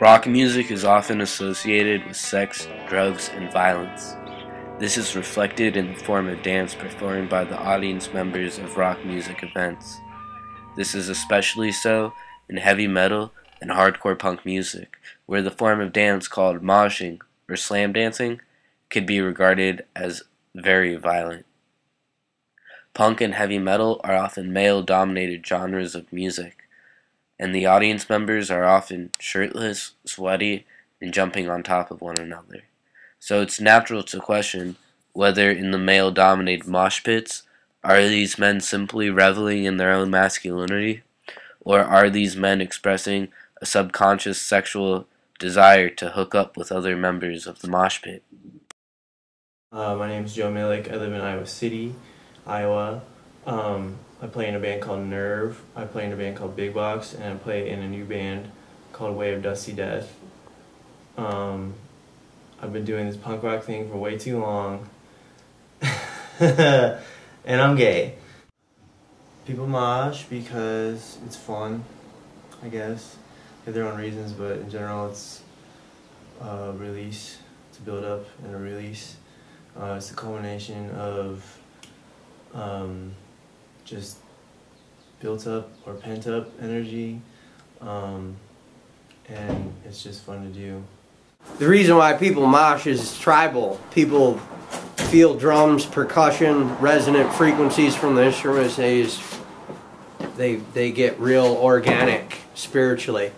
Rock music is often associated with sex, drugs, and violence. This is reflected in the form of dance performed by the audience members of rock music events. This is especially so in heavy metal and hardcore punk music, where the form of dance called moshing or slam dancing could be regarded as very violent. Punk and heavy metal are often male-dominated genres of music, and the audience members are often shirtless, sweaty, and jumping on top of one another. So it's natural to question whether in the male-dominated mosh pits, are these men simply reveling in their own masculinity, or are these men expressing a subconscious sexual desire to hook up with other members of the mosh pit? My name is Joe Milik. I live in Iowa City, Iowa. I play in a band called Nerve, I play in a band called Big Box, and I play in a new band called Way of Dusty Death. I've been doing this punk rock thing for way too long, and I'm gay. People mosh because it's fun, I guess. They have their own reasons, but in general it's a release. It's a build-up and a release. It's the culmination of just built up or pent up energy, and it's just fun to do. The reason why people mosh is tribal. People feel drums, percussion, resonant frequencies from the instruments. They get real organic spiritually.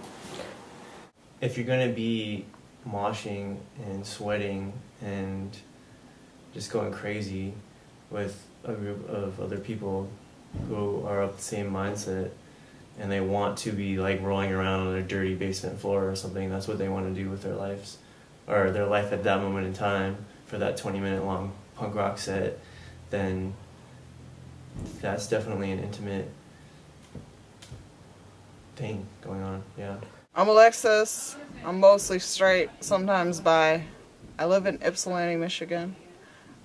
If you're gonna be moshing and sweating and just going crazy with a group of other people who are of the same mindset and they want to be like rolling around on a dirty basement floor or something, that's what they want to do with their lives, or their life at that moment in time for that 20-minute long punk rock set, then that's definitely an intimate thing going on, yeah. I'm Alexis. I'm mostly straight, sometimes bi. I live in Ypsilanti, Michigan.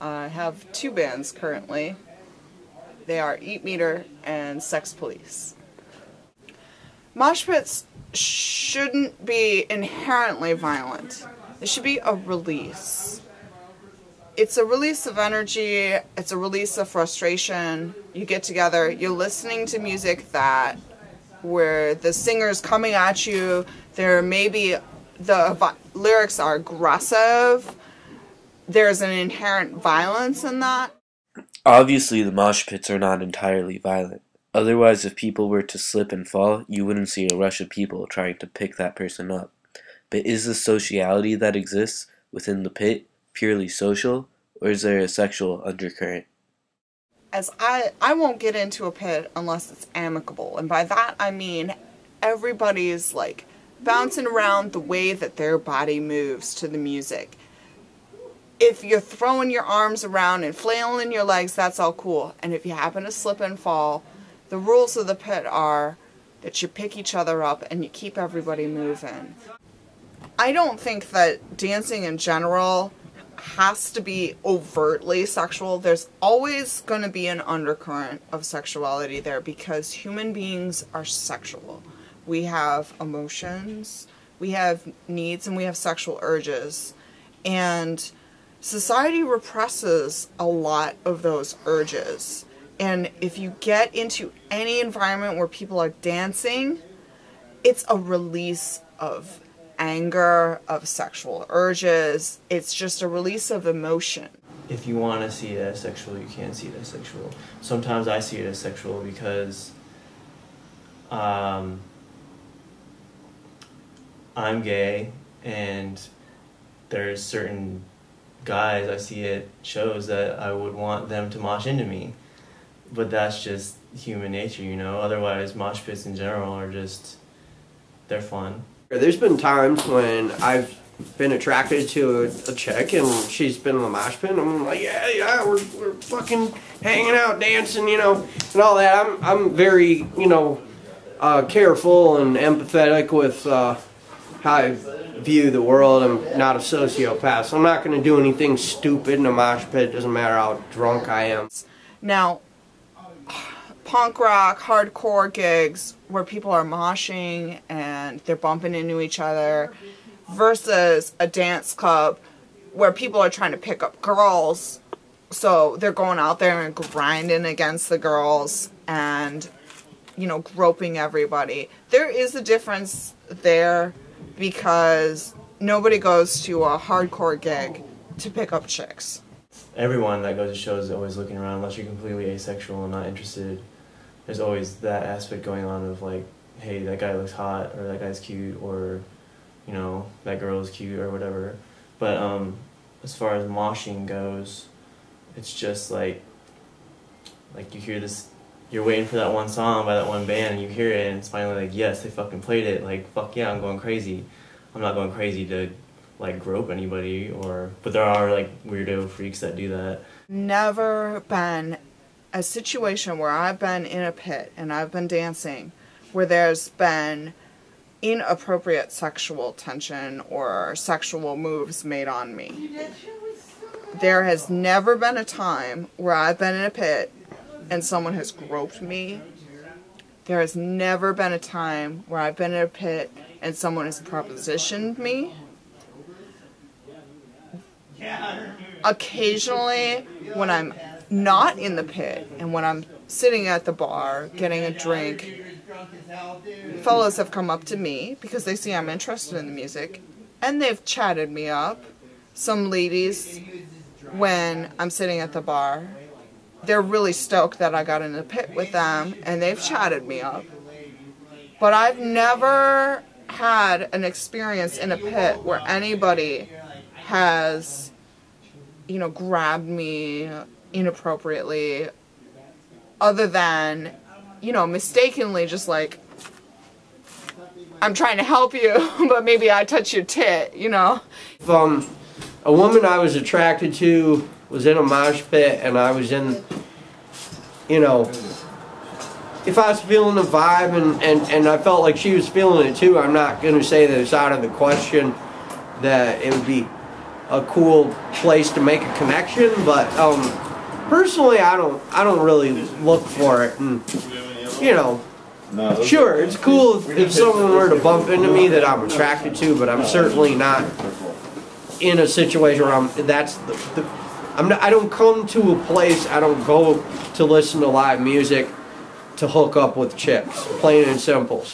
I have two bands currently. They are Eat Meter and Sex Police. Mosh pits shouldn't be inherently violent. It should be a release. It's a release of energy, it's a release of frustration. You get together, you're listening to music where the singer's coming at you, there maybe the lyrics are aggressive, there's an inherent violence in that. Obviously, the mosh pits are not entirely violent. Otherwise, if people were to slip and fall, you wouldn't see a rush of people trying to pick that person up. But is the sociality that exists within the pit purely social, or is there a sexual undercurrent? As I won't get into a pit unless it's amicable, and by that I mean everybody's like bouncing around the way that their body moves to the music. If you're throwing your arms around and flailing your legs, that's all cool. And if you happen to slip and fall, the rules of the pit are that you pick each other up and you keep everybody moving. I don't think that dancing in general has to be overtly sexual. There's always going to be an undercurrent of sexuality there because human beings are sexual. We have emotions, we have needs, and we have sexual urges. And society represses a lot of those urges. And if you get into any environment where people are dancing, it's a release of anger, of sexual urges. It's just a release of emotion. If you want to see it as sexual, you can see it as sexual. Sometimes I see it as sexual because I'm gay, and there's certain guys I see at shows that I would want them to mosh into me. But that's just human nature, you know? Otherwise, mosh pits in general are just, they're fun. There's been times when I've been attracted to a chick and she's been in the mosh pit and I'm like, yeah, we're fucking hanging out, dancing, you know, and all that. I'm very, you know, careful and empathetic with how I view the world. I'm not a sociopath, so I'm not going to do anything stupid in a mosh pit. Doesn't matter how drunk I am. Now, punk rock, hardcore gigs where people are moshing and they're bumping into each other versus a dance club where people are trying to pick up girls, so they're going out there and grinding against the girls and, you know, groping everybody. There is a difference there because nobody goes to a hardcore gig to pick up chicks. Everyone that goes to shows is always looking around unless you're completely asexual and not interested. There's always that aspect going on of like, hey, that guy looks hot, or that guy's cute, or, you know, that girl is cute, or whatever. But as far as moshing goes, it's just like you hear this, you're waiting for that one song by that one band, and you hear it, and it's finally like, yes, they fucking played it, like, fuck yeah, I'm going crazy. I'm not going crazy to, like, grope anybody, but there are, like, weirdo freaks that do that. Never been a situation where I've been in a pit and I've been dancing where there's been inappropriate sexual tension or sexual moves made on me. There has never been a time where I've been in a pit and someone has groped me. There has never been a time where I've been in a pit and someone has propositioned me. Occasionally, when I'm not in the pit and when I'm sitting at the bar getting a drink, fellas have come up to me because they see I'm interested in the music and they've chatted me up. Some ladies, when I'm sitting at the bar, they're really stoked that I got in the pit with them and they've chatted me up. But I've never had an experience in a pit where anybody has, you know, grabbed me inappropriately, other than, you know, mistakenly just like, I'm trying to help you, but maybe I touch your tit, you know. If a woman I was attracted to was in a mosh pit and I was in, you know, if I was feeling the vibe and I felt like she was feeling it too, I'm not going to say that it's out of the question that it would be a cool place to make a connection, but personally I don't really look for it, and you know, sure, it's cool if someone were to bump into me that I'm attracted to, but I'm certainly not in a situation where I don't come to a place, I don't go to listen to live music to hook up with chicks, plain and simple.